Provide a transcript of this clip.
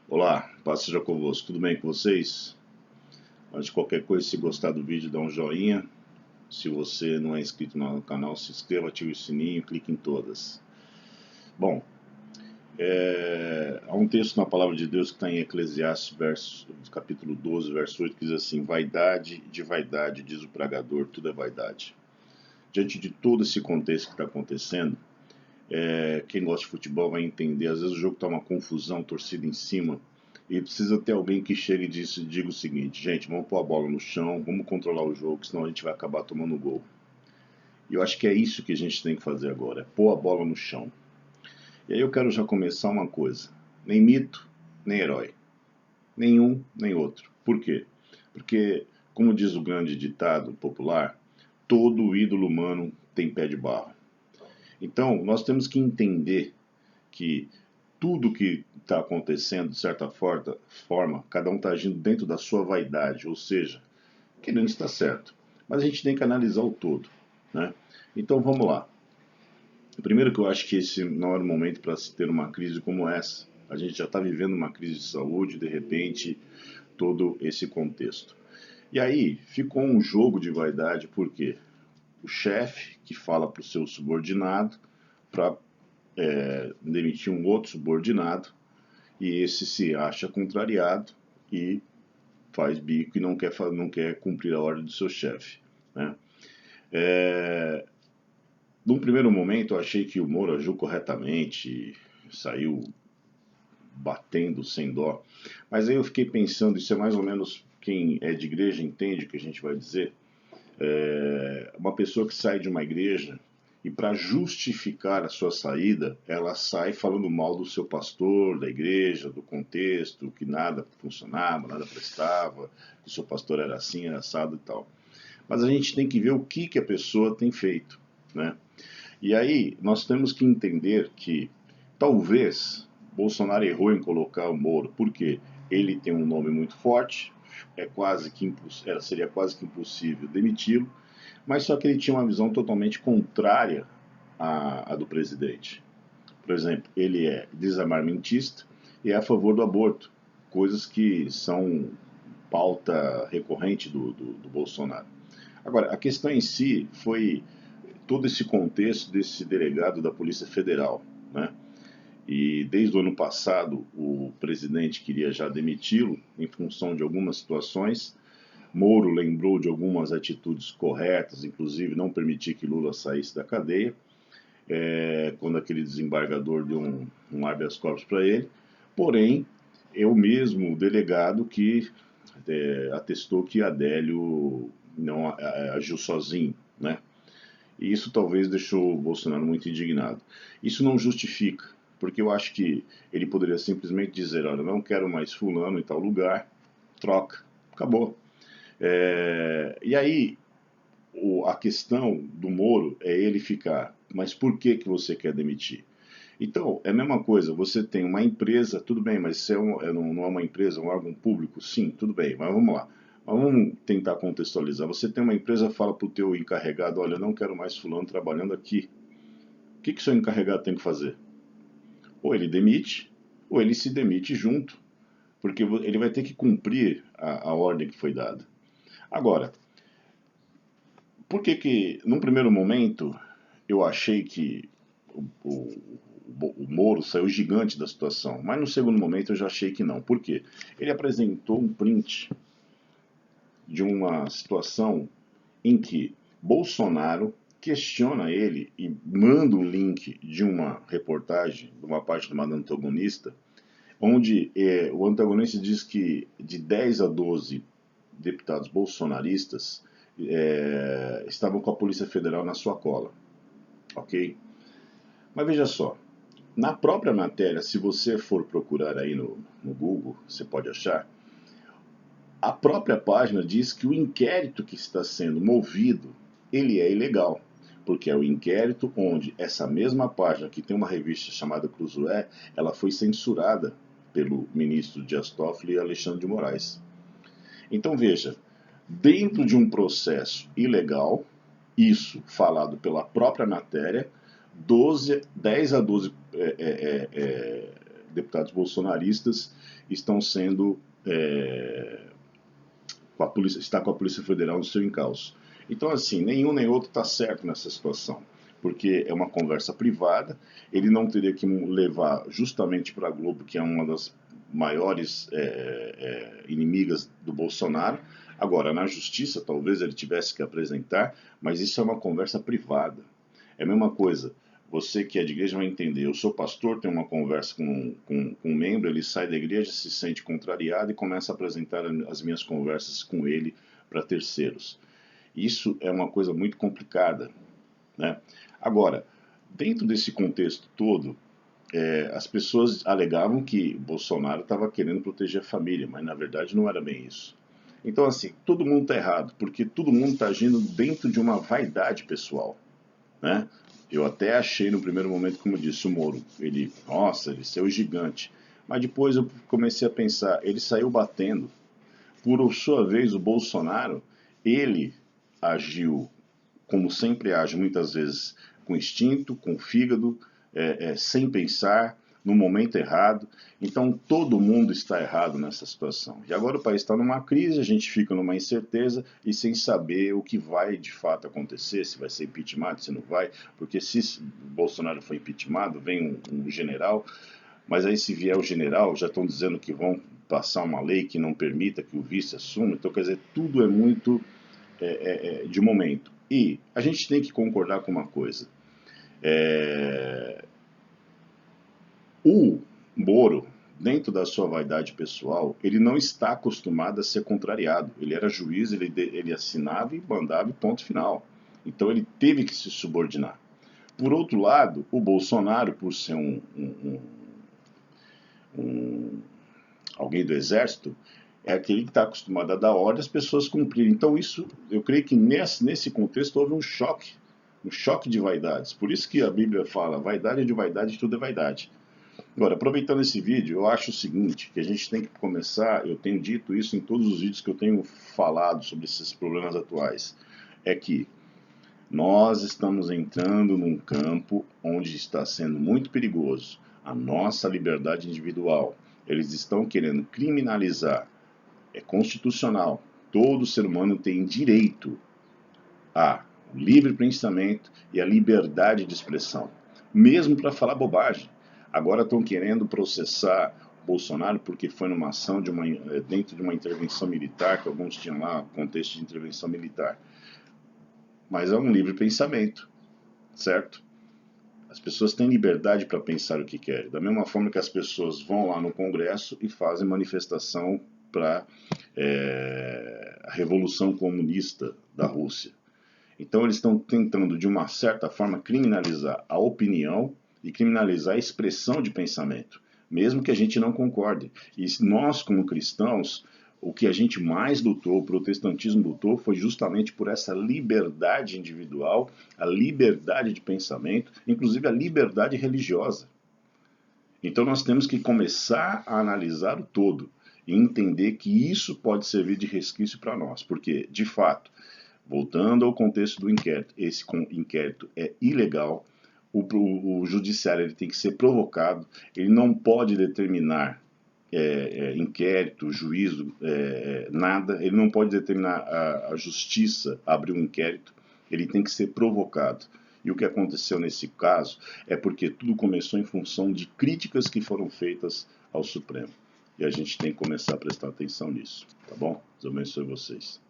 Olá, paz seja convosco, tudo bem com vocês? Antes de qualquer coisa, se gostar do vídeo, dá um joinha. Se você não é inscrito no canal, se inscreva, ative o sininho, clique em todas. Bom, há um texto na Palavra de Deus que está em Eclesiastes, capítulo 12, verso 8, que diz assim: vaidade de vaidade, diz o pregador, tudo é vaidade. Diante de todo esse contexto que está acontecendo, quem gosta de futebol vai entender, às vezes o jogo está uma confusão, torcida em cima, e precisa ter alguém que chegue e diga o seguinte: gente, vamos pôr a bola no chão, vamos controlar o jogo, senão a gente vai acabar tomando gol. E eu acho que é isso que a gente tem que fazer agora, é pôr a bola no chão. E aí eu quero já começar uma coisa: nem mito, nem herói. Nenhum, nem outro. Por quê? Porque, como diz o grande ditado popular, todo ídolo humano tem pé de barro. Então, nós temos que entender que tudo que está acontecendo, de certa forma, cada um está agindo dentro da sua vaidade, ou seja, querendo estar certo. Mas a gente tem que analisar o todo, né? Então vamos lá. Primeiro que eu acho que esse não era o momento para se ter uma crise como essa. A gente já está vivendo uma crise de saúde, de repente, todo esse contexto. E aí ficou um jogo de vaidade, por quê? O chefe que fala para o seu subordinado para demitir um outro subordinado, e esse se acha contrariado e faz bico e não quer cumprir a ordem do seu chefe, né? Num primeiro momento eu achei que o Moro agiu corretamente, saiu batendo sem dó, mas aí eu fiquei pensando, isso é mais ou menos, quem é de igreja entende o que a gente vai dizer, uma pessoa que sai de uma igreja e para justificar a sua saída, ela sai falando mal do seu pastor, da igreja, do contexto, que nada funcionava, nada prestava, que o seu pastor era assim, era assado e tal. Mas a gente tem que ver o que a pessoa tem feito, né? E aí nós temos que entender que talvez Bolsonaro errou em colocar o Moro, porque ele tem um nome muito forte, seria quase que impossível demiti-lo, mas só que ele tinha uma visão totalmente contrária à do presidente. Por exemplo, ele é desarmamentista e é a favor do aborto, coisas que são pauta recorrente do Bolsonaro. Agora, a questão em si foi todo esse contexto desse delegado da Polícia Federal, né? E desde o ano passado o presidente queria já demiti-lo em função de algumas situações. Moro lembrou de algumas atitudes corretas, inclusive não permitir que Lula saísse da cadeia, quando aquele desembargador deu um habeas corpus para ele. Porém, eu mesmo, o delegado, que atestou que Adélio não agiu sozinho, né? E isso talvez deixou o Bolsonaro muito indignado. Isso não justifica, porque eu acho que ele poderia simplesmente dizer: olha, não quero mais fulano em tal lugar, troca, acabou. E aí a questão do Moro é ele ficar: mas por que você quer demitir? Então, é a mesma coisa, você tem uma empresa, tudo bem, mas se não é uma empresa, é um órgão público, sim, tudo bem, mas vamos lá. Mas vamos tentar contextualizar. Você tem uma empresa, fala para o teu encarregado: olha, não quero mais fulano trabalhando aqui. O que o seu encarregado tem que fazer? Ou ele demite, ou ele se demite junto, porque ele vai ter que cumprir a ordem que foi dada. Agora, por que num primeiro momento, eu achei que o, o Moro saiu gigante da situação, mas no segundo momento eu já achei que não. Por quê? Ele apresentou um print de uma situação em que Bolsonaro questiona ele e manda um link de uma reportagem, de uma parte do antagonista, onde o antagonista diz que de 10 a 12 deputados bolsonaristas estavam com a Polícia Federal na sua cola, ok? Mas veja só, na própria matéria, se você for procurar aí no Google, você pode achar, a própria página diz que o inquérito que está sendo movido, ele é ilegal, porque é o inquérito onde essa mesma página, que tem uma revista chamada Cruzoé, ela foi censurada pelo ministro Dias Toffoli e Alexandre de Moraes. Então veja, dentro de um processo ilegal, isso falado pela própria matéria, 10 a 12 deputados bolsonaristas estão sendo está com a Polícia Federal no seu encalço. Então, assim, nenhum nem outro está certo nessa situação, porque é uma conversa privada, ele não teria que levar justamente para a Globo, que é uma das maiores inimigas do Bolsonaro. Agora, na justiça, talvez ele tivesse que apresentar, mas isso é uma conversa privada. É a mesma coisa, você que é de igreja vai entender. Eu sou pastor, tenho uma conversa com um membro, ele sai da igreja, se sente contrariado e começa a apresentar as minhas conversas com ele para terceiros. Isso é uma coisa muito complicada, né? Agora, dentro desse contexto todo, as pessoas alegavam que Bolsonaro estava querendo proteger a família, mas na verdade não era bem isso. Então, assim, todo mundo está errado, porque todo mundo está agindo dentro de uma vaidade pessoal, né? Eu até achei no primeiro momento, como eu disse, o Moro, nossa, ele saiu gigante. Mas depois eu comecei a pensar, ele saiu batendo. Por sua vez, o Bolsonaro, ele agiu como sempre age, muitas vezes com instinto, com fígado, sem pensar, no momento errado. Então todo mundo está errado nessa situação. E agora o país está numa crise, a gente fica numa incerteza e sem saber o que vai de fato acontecer, se vai ser impeachment, se não vai, porque se Bolsonaro for impeachment, vem um general, mas aí se vier o general, já estão dizendo que vão passar uma lei que não permita que o vice assuma, então quer dizer, tudo é muito de momento. E a gente tem que concordar com uma coisa. O Moro, dentro da sua vaidade pessoal, ele não está acostumado a ser contrariado. Ele era juiz, ele assinava e mandava e ponto final. Então ele teve que se subordinar. Por outro lado, o Bolsonaro, por ser alguém do exército, é aquele que está acostumado a dar ordem às pessoas cumprirem. Então isso, eu creio que nesse contexto houve um choque de vaidades. Por isso que a Bíblia fala, vaidade é de vaidade, tudo é vaidade. Agora, aproveitando esse vídeo, eu acho o seguinte, que a gente tem que começar, eu tenho dito isso em todos os vídeos que eu tenho falado sobre esses problemas atuais, é que nós estamos entrando num campo onde está sendo muito perigoso a nossa liberdade individual. Eles estão querendo criminalizar. É constitucional. Todo ser humano tem direito a livre pensamento e a liberdade de expressão, mesmo para falar bobagem. Agora estão querendo processar Bolsonaro porque foi numa ação dentro de uma intervenção militar, que alguns tinham lá contexto de intervenção militar. Mas é um livre pensamento, certo? As pessoas têm liberdade para pensar o que querem. Da mesma forma que as pessoas vão lá no Congresso e fazem manifestação para a Revolução Comunista da Rússia. Então eles estão tentando, de uma certa forma, criminalizar a opinião e criminalizar a expressão de pensamento, mesmo que a gente não concorde. E nós, como cristãos, o que a gente mais lutou, o protestantismo lutou, foi justamente por essa liberdade individual, a liberdade de pensamento, inclusive a liberdade religiosa. Então nós temos que começar a analisar o todo e entender que isso pode servir de resquício para nós, porque, de fato, voltando ao contexto do inquérito, esse inquérito é ilegal, o judiciário ele tem que ser provocado, ele não pode determinar inquérito, juízo, nada, ele não pode determinar a justiça abrir um inquérito, ele tem que ser provocado. E o que aconteceu nesse caso é porque tudo começou em função de críticas que foram feitas ao Supremo. E a gente tem que começar a prestar atenção nisso, tá bom? Deus abençoe vocês.